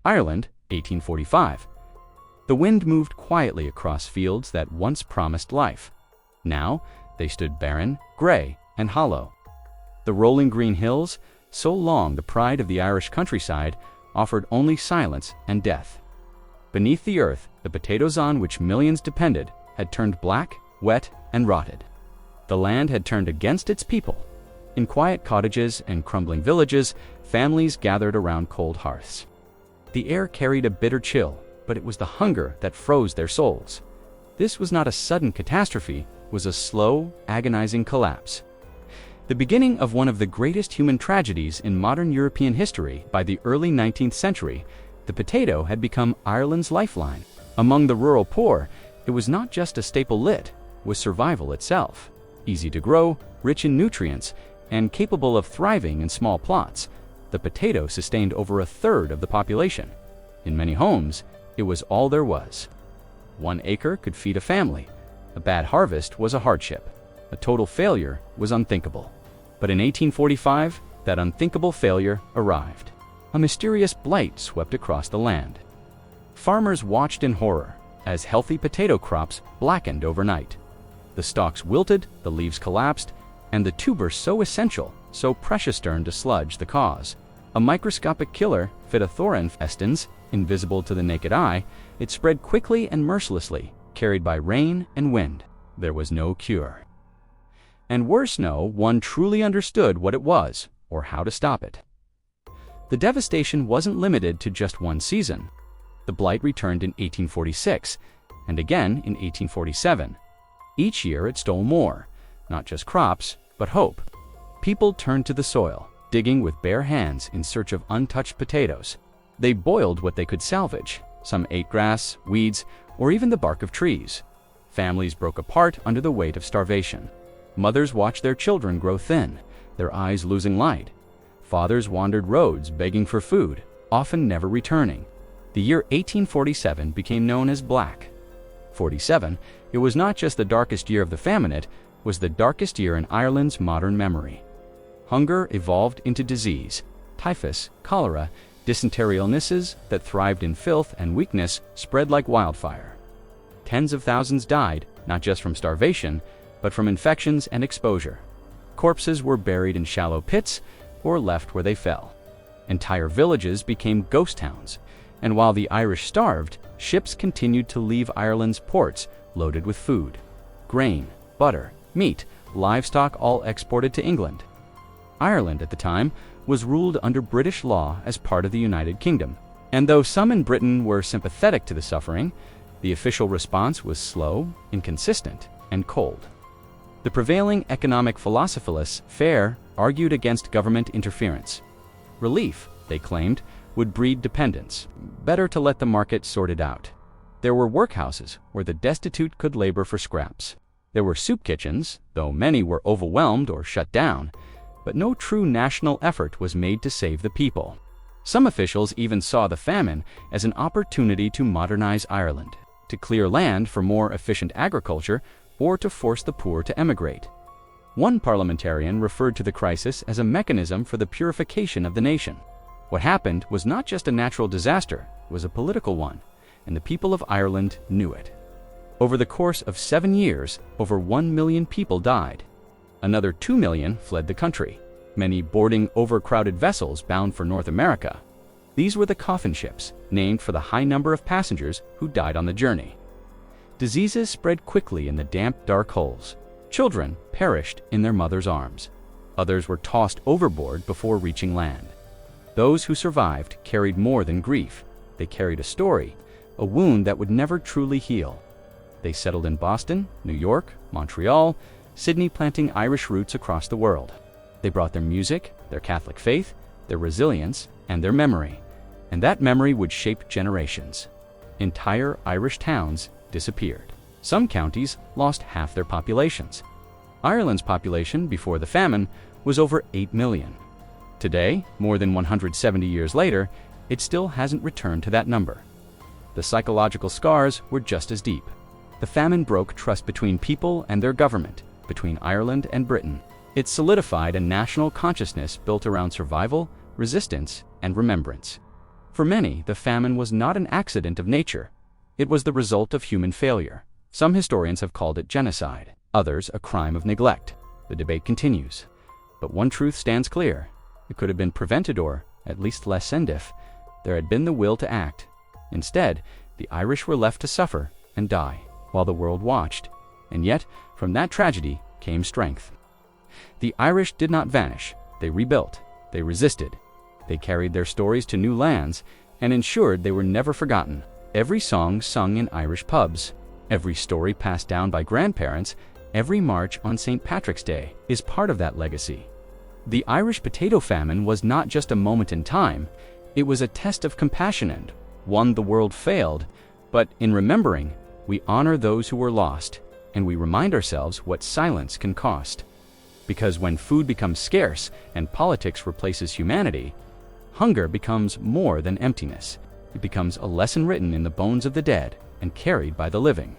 Ireland, 1845. The wind moved quietly across fields that once promised life. Now, they stood barren, gray, and hollow. The rolling green hills, so long the pride of the Irish countryside, offered only silence and death. Beneath the earth, the potatoes on which millions depended had turned black, wet, and rotted. The land had turned against its people. In quiet cottages and crumbling villages, families gathered around cold hearths. The air carried a bitter chill, but it was the hunger that froze their souls. This was not a sudden catastrophe, it was a slow, agonizing collapse. The beginning of one of the greatest human tragedies in modern European history. By the early 19th century, the potato had become Ireland's lifeline. Among the rural poor, it was not just a staple it was survival itself. Easy to grow, rich in nutrients, and capable of thriving in small plots, the potato sustained over a third of the population. In many homes, it was all there was. 1 acre could feed a family. A bad harvest was a hardship. A total failure was unthinkable. But in 1845, that unthinkable failure arrived. A mysterious blight swept across the land. Farmers watched in horror as healthy potato crops blackened overnight. The stalks wilted, the leaves collapsed, and the tuber so essential, so precious turned to sludge the cause. A microscopic killer, Phytothoran estins, invisible to the naked eye, it spread quickly and mercilessly, carried by rain and wind. There was no cure. And worse, no one truly understood what it was or how to stop it. The devastation wasn't limited to just one season. The blight returned in 1846 and again in 1847. Each year it stole more, not just crops, but hope. People turned to the soil, digging with bare hands in search of untouched potatoes. They boiled what they could salvage. Some ate grass, weeds, or even the bark of trees. Families broke apart under the weight of starvation. Mothers watched their children grow thin, their eyes losing light. Fathers wandered roads begging for food, often never returning. The year 1847 became known as Black. 47, it was not just the darkest year of the famine, it was the darkest year in Ireland's modern memory. Hunger evolved into disease. Typhus, cholera, dysentery illnesses that thrived in filth and weakness spread like wildfire. Tens of thousands died, not just from starvation, but from infections and exposure. Corpses were buried in shallow pits or left where they fell. Entire villages became ghost towns, and while the Irish starved, ships continued to leave Ireland's ports loaded with food. Grain, butter, meat, livestock all exported to England. Ireland at the time was ruled under British law as part of the United Kingdom, and though some in Britain were sympathetic to the suffering, the official response was slow, inconsistent, and cold. The prevailing economic philosophers, Fair, argued against government interference. Relief, they claimed, would breed dependence. Better to let the market sort it out. There were workhouses where the destitute could labor for scraps. There were soup kitchens, though many were overwhelmed or shut down, but no true national effort was made to save the people. Some officials even saw the famine as an opportunity to modernize Ireland, to clear land for more efficient agriculture, or to force the poor to emigrate. One parliamentarian referred to the crisis as a mechanism for the purification of the nation. What happened was not just a natural disaster, it was a political one, and the people of Ireland knew it. Over the course of 7 years, over 1 million people died. Another 2 million fled the country, many boarding overcrowded vessels bound for North America. These were the coffin ships, named for the high number of passengers who died on the journey. Diseases spread quickly in the damp, dark holes. Children perished in their mothers' arms. Others were tossed overboard before reaching land. Those who survived carried more than grief. They carried a story, a wound that would never truly heal. They settled in Boston, New York, Montreal, Sydney, planting Irish roots across the world. They brought their music, their Catholic faith, their resilience, and their memory. And that memory would shape generations. Entire Irish towns disappeared. Some counties lost half their populations. Ireland's population before the famine was over 8 million. Today, more than 170 years later, it still hasn't returned to that number. The psychological scars were just as deep. The famine broke trust between people and their government, between Ireland and Britain. It solidified a national consciousness built around survival, resistance, and remembrance. For many, the famine was not an accident of nature. It was the result of human failure. Some historians have called it genocide, others a crime of neglect. The debate continues. But one truth stands clear. It could have been prevented, or at least lessened, if there had been the will to act. Instead, the Irish were left to suffer and die while the world watched. And yet, from that tragedy came strength. The Irish did not vanish. They rebuilt. They resisted. They carried their stories to new lands and ensured they were never forgotten. Every song sung in Irish pubs, every story passed down by grandparents, every march on St. Patrick's Day is part of that legacy. The Irish Potato Famine was not just a moment in time, it was a test of compassion and one the world failed, but in remembering, we honor those who were lost, and we remind ourselves what silence can cost. Because when food becomes scarce and politics replaces humanity, hunger becomes more than emptiness. It becomes a lesson written in the bones of the dead and carried by the living.